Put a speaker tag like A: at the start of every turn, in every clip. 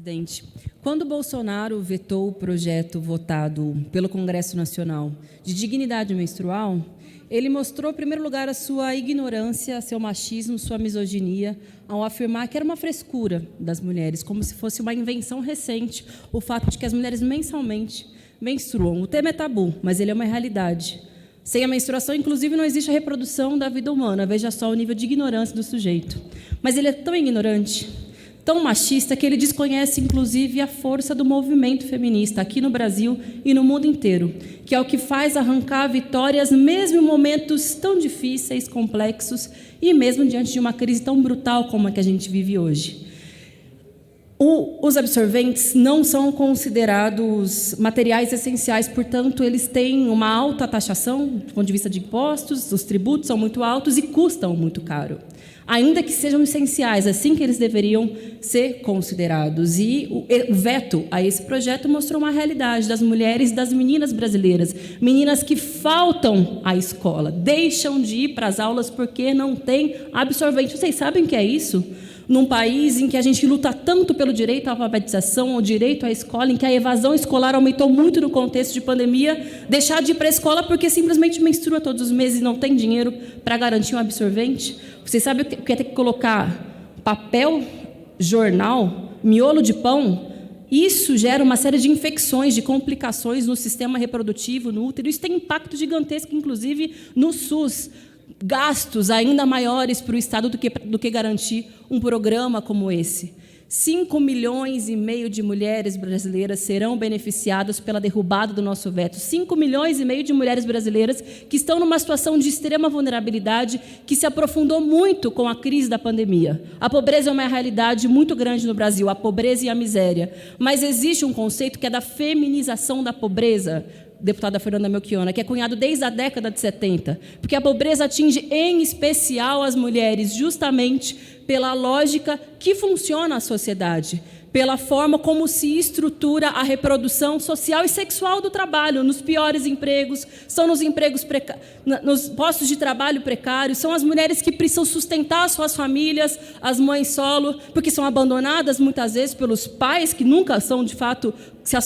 A: presidente. Quando Bolsonaro vetou o projeto votado pelo Congresso Nacional de dignidade menstrual, ele mostrou, em primeiro lugar, a sua ignorância, seu machismo, sua misoginia, ao afirmar que era uma frescura das mulheres, como se fosse uma invenção recente, o fato de que as mulheres mensalmente menstruam. O tema é tabu, mas ele é uma realidade. Sem a menstruação, inclusive, não existe a reprodução da vida humana. Veja só o nível de ignorância do sujeito. Mas ele é tão ignorante, tão machista, que ele desconhece, inclusive, a força do movimento feminista aqui no Brasil e no mundo inteiro, que é o que faz arrancar vitórias mesmo em momentos tão difíceis, complexos e mesmo diante de uma crise tão brutal como a que a gente vive hoje. Os absorventes não são considerados materiais essenciais, portanto, eles têm uma alta taxação do ponto de vista de impostos, os tributos são muito altos e custam muito caro. Ainda que sejam essenciais, assim que eles deveriam ser considerados. E o veto a esse projeto mostrou uma realidade das mulheres e das meninas brasileiras, meninas que faltam à escola, deixam de ir para as aulas porque não tem absorvente. Vocês sabem o que é isso? Num país em que a gente luta tanto pelo direito à alfabetização, o direito à escola, em que a evasão escolar aumentou muito no contexto de pandemia, deixar de ir para a escola porque simplesmente menstrua todos os meses e não tem dinheiro para garantir um absorvente. Vocês sabem o que é ter que colocar papel, jornal, miolo de pão? Isso gera uma série de infecções, de complicações no sistema reprodutivo, no útero. Isso tem impacto gigantesco, inclusive, no SUS. Gastos ainda maiores para o Estado do que garantir um programa como esse. 5,5 milhões de mulheres brasileiras serão beneficiadas pela derrubada do nosso veto. 5,5 milhões de mulheres brasileiras que estão numa situação de extrema vulnerabilidade, que se aprofundou muito com a crise da pandemia. A pobreza é uma realidade muito grande no Brasil, a pobreza e a miséria. Mas existe um conceito que é da feminização da pobreza, deputada Fernanda Melchiona, que é cunhado desde a década de 70, porque a pobreza atinge em especial as mulheres, justamente pela lógica que funciona a sociedade, pela forma como se estrutura a reprodução social e sexual do trabalho, nos piores empregos, são nos empregos nos postos de trabalho precários, são as mulheres que precisam sustentar suas famílias, as mães solo, porque são abandonadas muitas vezes pelos pais, que nunca são, de fato,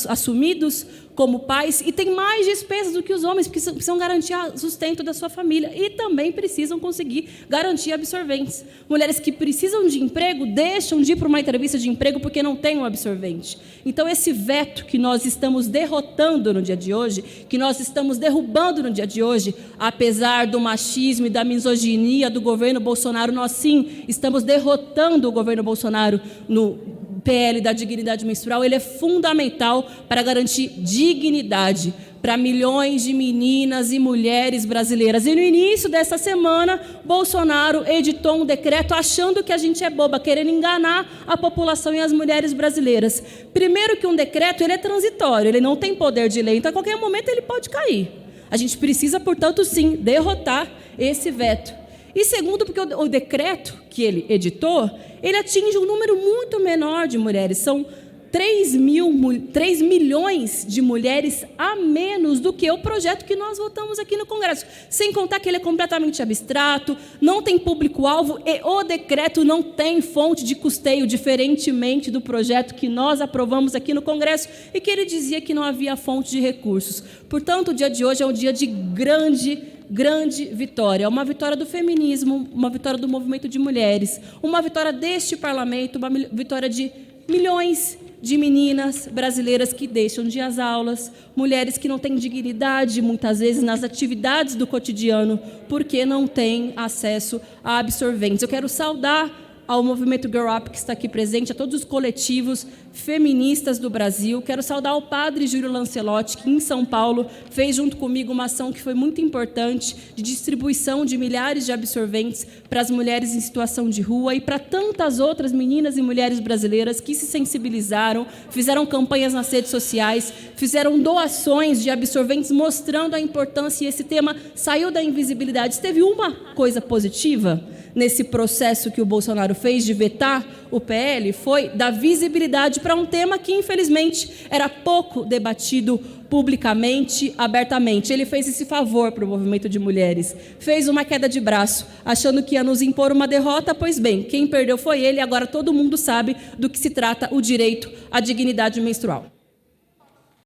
A: assumidos como pais, e têm mais despesas do que os homens, porque precisam garantir o sustento da sua família, e também precisam conseguir garantir absorventes. Mulheres que precisam de emprego, deixam de ir para uma entrevista de emprego porque não têm um absorvente. Então, esse veto que nós estamos derrotando no dia de hoje, que nós estamos derrubando no dia de hoje, apesar do machismo e da misoginia do governo Bolsonaro, nós sim estamos derrotando o governo Bolsonaro no PL da dignidade menstrual. Ele é fundamental para garantir dignidade para milhões de meninas e mulheres brasileiras. E no início dessa semana, Bolsonaro editou um decreto achando que a gente é boba, querendo enganar a população e as mulheres brasileiras. Primeiro que um decreto ele é transitório, ele não tem poder de lei, então a qualquer momento ele pode cair. A gente precisa, portanto, sim, derrotar esse veto. E segundo, porque o decreto que ele editou, ele atinge um número muito menor de mulheres. São 3 milhões de mulheres a menos do que o projeto que nós votamos aqui no Congresso. Sem contar que ele é completamente abstrato, não tem público-alvo e o decreto não tem fonte de custeio, diferentemente do projeto que nós aprovamos aqui no Congresso e que ele dizia que não havia fonte de recursos. Portanto, o dia de hoje é um dia de grande vitória, uma vitória do feminismo, uma vitória do movimento de mulheres, uma vitória deste parlamento, uma vitória de milhões de meninas brasileiras que deixam de ir às aulas, mulheres que não têm dignidade, muitas vezes, nas atividades do cotidiano, porque não têm acesso a absorventes. Eu quero saudar ao movimento Girl Up, que está aqui presente, a todos os coletivos feministas do Brasil. Quero saudar o padre Júlio Lancelotti, que em São Paulo fez junto comigo uma ação que foi muito importante de distribuição de milhares de absorventes para as mulheres em situação de rua e para tantas outras meninas e mulheres brasileiras que se sensibilizaram, fizeram campanhas nas redes sociais, fizeram doações de absorventes mostrando a importância, e esse tema saiu da invisibilidade. Teve uma coisa positiva nesse processo que o Bolsonaro fez de vetar o PL foi dar visibilidade para um tema que, infelizmente, era pouco debatido publicamente, abertamente. Ele fez esse favor para o movimento de mulheres, fez uma queda de braço, achando que ia nos impor uma derrota. Pois bem, quem perdeu foi ele, agora todo mundo sabe do que se trata o direito à dignidade menstrual.